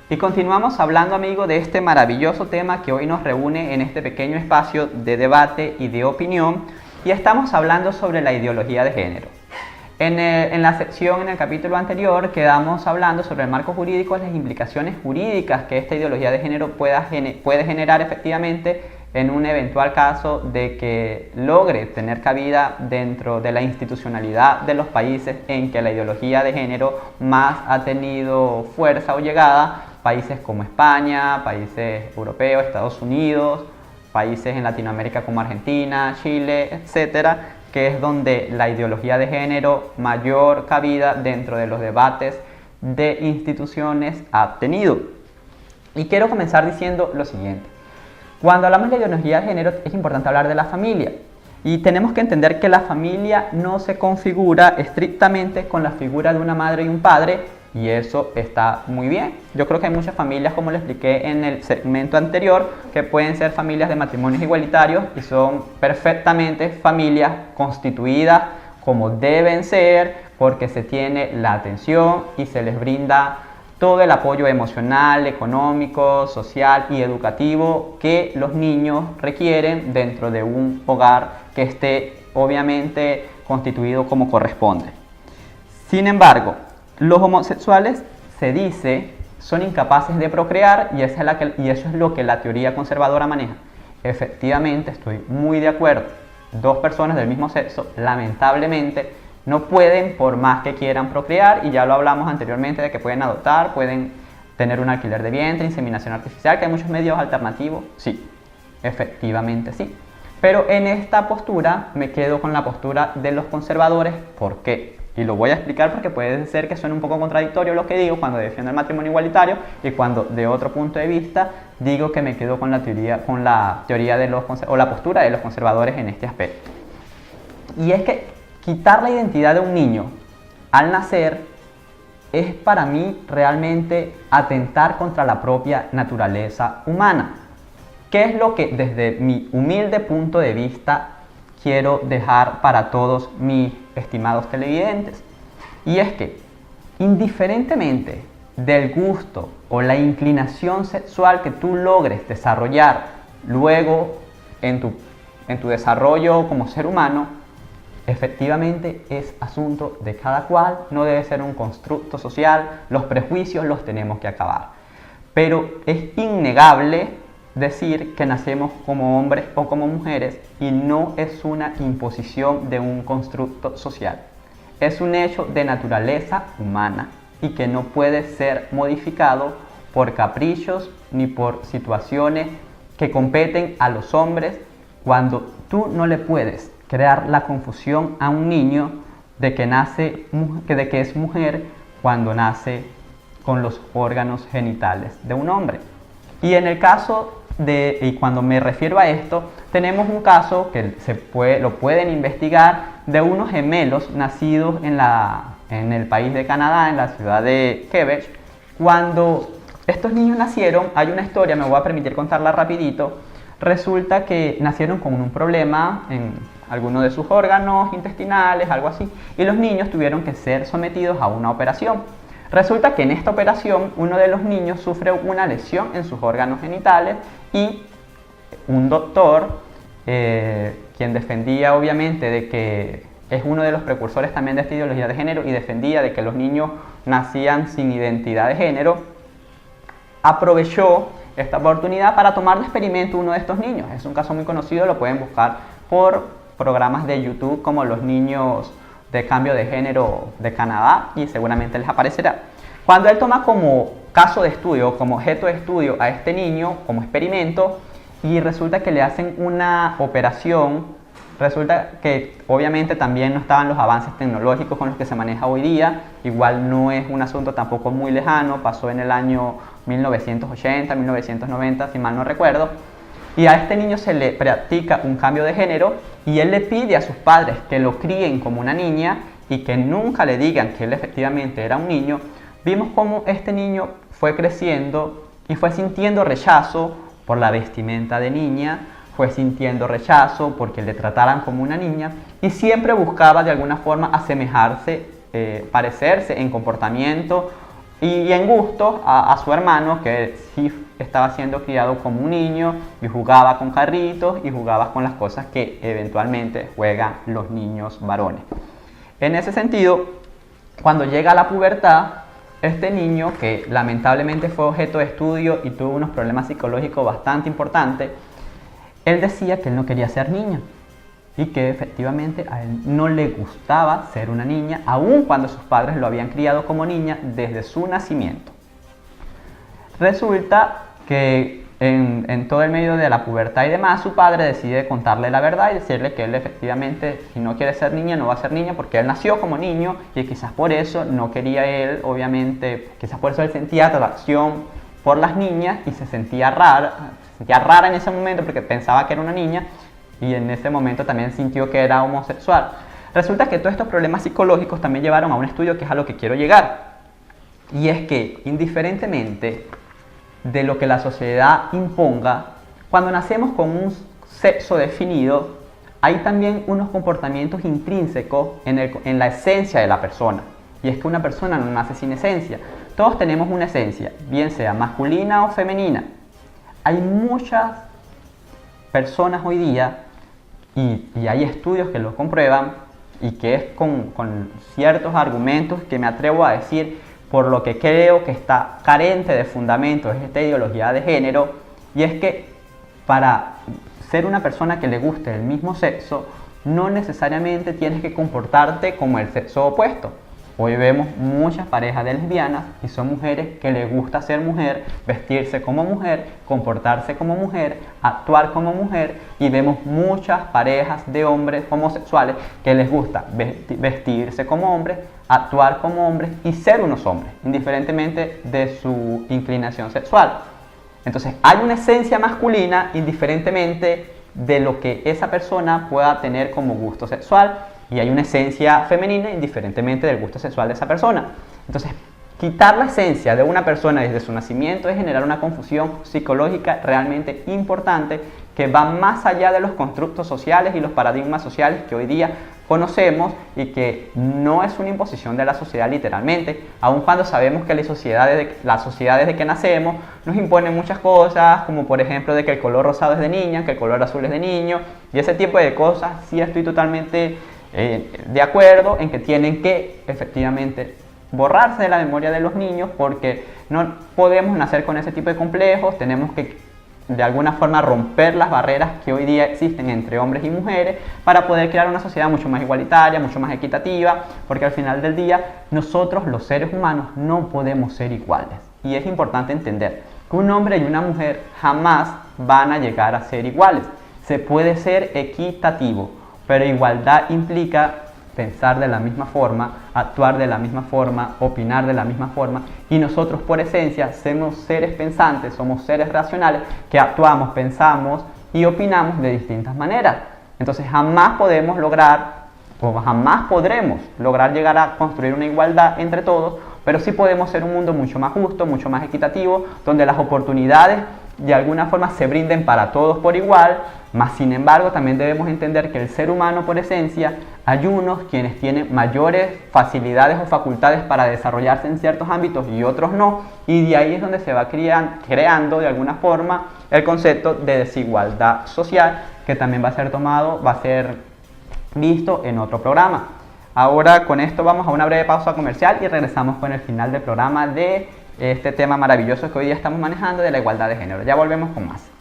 Y continuamos hablando, amigo, de este maravilloso tema que hoy nos reúne en este pequeño espacio de debate y de opinión, y estamos hablando sobre la ideología de género. En la sección, en el capítulo anterior, quedamos hablando sobre el marco jurídico, las implicaciones jurídicas que esta ideología de género puede generar efectivamente en un eventual caso de que logre tener cabida dentro de la institucionalidad de los países en que la ideología de género más ha tenido fuerza o llegada, países como España, países europeos, Estados Unidos, países en Latinoamérica como Argentina, Chile, etcétera, que es donde la ideología de género mayor cabida dentro de los debates de instituciones ha tenido. Y quiero comenzar diciendo lo siguiente. Cuando hablamos de ideología de género es importante hablar de la familia. Y tenemos que entender que la familia no se configura estrictamente con la figura de una madre y un padre, y eso está muy bien. Yo creo que hay muchas familias, como les expliqué en el segmento anterior, que pueden ser familias de matrimonios igualitarios y son perfectamente familias constituidas como deben ser, porque se tiene la atención y se les brinda todo el apoyo emocional, económico, social y educativo que los niños requieren dentro de un hogar que esté obviamente constituido como corresponde. Sin embargo, los homosexuales, se dice, son incapaces de procrear y eso es lo que la teoría conservadora maneja. Efectivamente, estoy muy de acuerdo. Dos personas del mismo sexo, lamentablemente, no pueden, por más que quieran procrear, y ya lo hablamos anteriormente de que pueden adoptar, pueden tener un alquiler de vientre, inseminación artificial, que hay muchos medios alternativos. Sí, efectivamente sí. Pero en esta postura me quedo con la postura de los conservadores. ¿Por qué? Y lo voy a explicar porque puede ser que suene un poco contradictorio lo que digo cuando defiendo el matrimonio igualitario y cuando de otro punto de vista digo que me quedo con la teoría de o la postura de los conservadores en este aspecto. Y es que quitar la identidad de un niño al nacer es para mí realmente atentar contra la propia naturaleza humana. ¿Qué es lo que desde mi humilde punto de vista quiero dejar para todos mis estimados televidentes? Y es que, indiferentemente del gusto o la inclinación sexual que tú logres desarrollar luego en tu desarrollo como ser humano, efectivamente es asunto de cada cual, no debe ser un constructo social, los prejuicios los tenemos que acabar. Pero es innegable decir que nacemos como hombres o como mujeres y no es una imposición de un constructo social. Es un hecho de naturaleza humana y que no puede ser modificado por caprichos ni por situaciones que competen a los hombres, cuando tú no le puedes crear la confusión a un niño de que es mujer cuando nace con los órganos genitales de un hombre. Y en el caso y cuando me refiero a esto, tenemos un caso que lo pueden investigar de unos gemelos nacidos en el país de Canadá, en la ciudad de Quebec. Cuando estos niños nacieron, hay una historia, me voy a permitir contarla rapidito. Resulta que nacieron con un problema en alguno de sus órganos intestinales, algo así, y los niños tuvieron que ser sometidos a una operación. Resulta que en esta operación uno de los niños sufre una lesión en sus órganos genitales y un doctor, quien defendía obviamente de que es uno de los precursores también de esta ideología de género y defendía de que los niños nacían sin identidad de género, aprovechó esta oportunidad para tomar de experimento uno de estos niños. Es un caso muy conocido, lo pueden buscar por programas de YouTube como Los Niños de Cambio de Género de Canadá y seguramente les aparecerá. Cuando él toma como caso de estudio, como objeto de estudio a este niño, como experimento, y resulta que le hacen una operación, resulta que obviamente también no estaban los avances tecnológicos con los que se maneja hoy día, igual no es un asunto tampoco muy lejano, pasó en el año 1980, 1990, si mal no recuerdo, y a este niño se le practica un cambio de género y él le pide a sus padres que lo críen como una niña y que nunca le digan que él efectivamente era un niño. Vimos cómo este niño fue creciendo y fue sintiendo rechazo por la vestimenta de niña, fue sintiendo rechazo porque le trataran como una niña y siempre buscaba de alguna forma asemejarse, parecerse en comportamiento y en gusto a su hermano, que sí estaba siendo criado como un niño y jugaba con carritos y jugaba con las cosas que eventualmente juegan los niños varones. En ese sentido, cuando llega a la pubertad, este niño, que lamentablemente fue objeto de estudio y tuvo unos problemas psicológicos bastante importantes, él decía que él no quería ser niño y que efectivamente a él no le gustaba ser una niña, aun cuando sus padres lo habían criado como niña desde su nacimiento. Resulta que en todo el medio de la pubertad y demás, su padre decide contarle la verdad y decirle que él efectivamente, si no quiere ser niña, no va a ser niña, porque él nació como niño y quizás por eso no quería él, obviamente, quizás por eso él sentía atracción por las niñas y se sentía rara en ese momento porque pensaba que era una niña, y en ese momento también sintió que era homosexual. Resulta que todos estos problemas psicológicos también llevaron a un estudio que es a lo que quiero llegar, y es que indiferentemente de lo que la sociedad imponga, cuando nacemos con un sexo definido, hay también unos comportamientos intrínsecos en la esencia de la persona, y es que una persona no nace sin esencia. Todos tenemos una esencia, bien sea masculina o femenina. Hay muchas personas hoy día, y hay estudios que lo comprueban, y que es con ciertos argumentos que me atrevo a decir, por lo que creo que está carente de fundamentos esta ideología de género, y es que para ser una persona que le guste el mismo sexo, no necesariamente tienes que comportarte como el sexo opuesto. Hoy vemos muchas parejas de lesbianas y son mujeres que les gusta ser mujer, vestirse como mujer, comportarse como mujer, actuar como mujer, y vemos muchas parejas de hombres homosexuales que les gusta vestirse como hombres, actuar como hombres y ser unos hombres, indiferentemente de su inclinación sexual. Entonces hay una esencia masculina indiferentemente de lo que esa persona pueda tener como gusto sexual, y hay una esencia femenina indiferentemente del gusto sexual de esa persona. Entonces, quitar la esencia de una persona desde su nacimiento es generar una confusión psicológica realmente importante que va más allá de los constructos sociales y los paradigmas sociales que hoy día conocemos, y que no es una imposición de la sociedad literalmente, aun cuando sabemos que las sociedades de que nacemos nos imponen muchas cosas, como por ejemplo de que el color rosado es de niña, que el color azul es de niño, y ese tipo de cosas. Sí estoy totalmente de acuerdo en que tienen que efectivamente borrarse de la memoria de los niños, porque no podemos nacer con ese tipo de complejos. Tenemos que de alguna forma romper las barreras que hoy día existen entre hombres y mujeres para poder crear una sociedad mucho más igualitaria, mucho más equitativa, porque al final del día nosotros los seres humanos no podemos ser iguales, y es importante entender que un hombre y una mujer jamás van a llegar a ser iguales. Se puede ser equitativo, pero igualdad implica pensar de la misma forma, actuar de la misma forma, opinar de la misma forma, y nosotros por esencia somos seres pensantes, somos seres racionales que actuamos, pensamos y opinamos de distintas maneras. Entonces jamás podemos lograr, o jamás podremos lograr llegar a construir una igualdad entre todos, pero sí podemos ser un mundo mucho más justo, mucho más equitativo, donde las oportunidades de alguna forma se brinden para todos por igual. Más sin embargo, también debemos entender que el ser humano por esencia, hay unos quienes tienen mayores facilidades o facultades para desarrollarse en ciertos ámbitos y otros no, y de ahí es donde se va creando de alguna forma el concepto de desigualdad social, que también va a ser visto en otro programa. Ahora con esto vamos a una breve pausa comercial y regresamos con el final del programa de este tema maravilloso que hoy día estamos manejando, de la igualdad de género. Ya volvemos con más.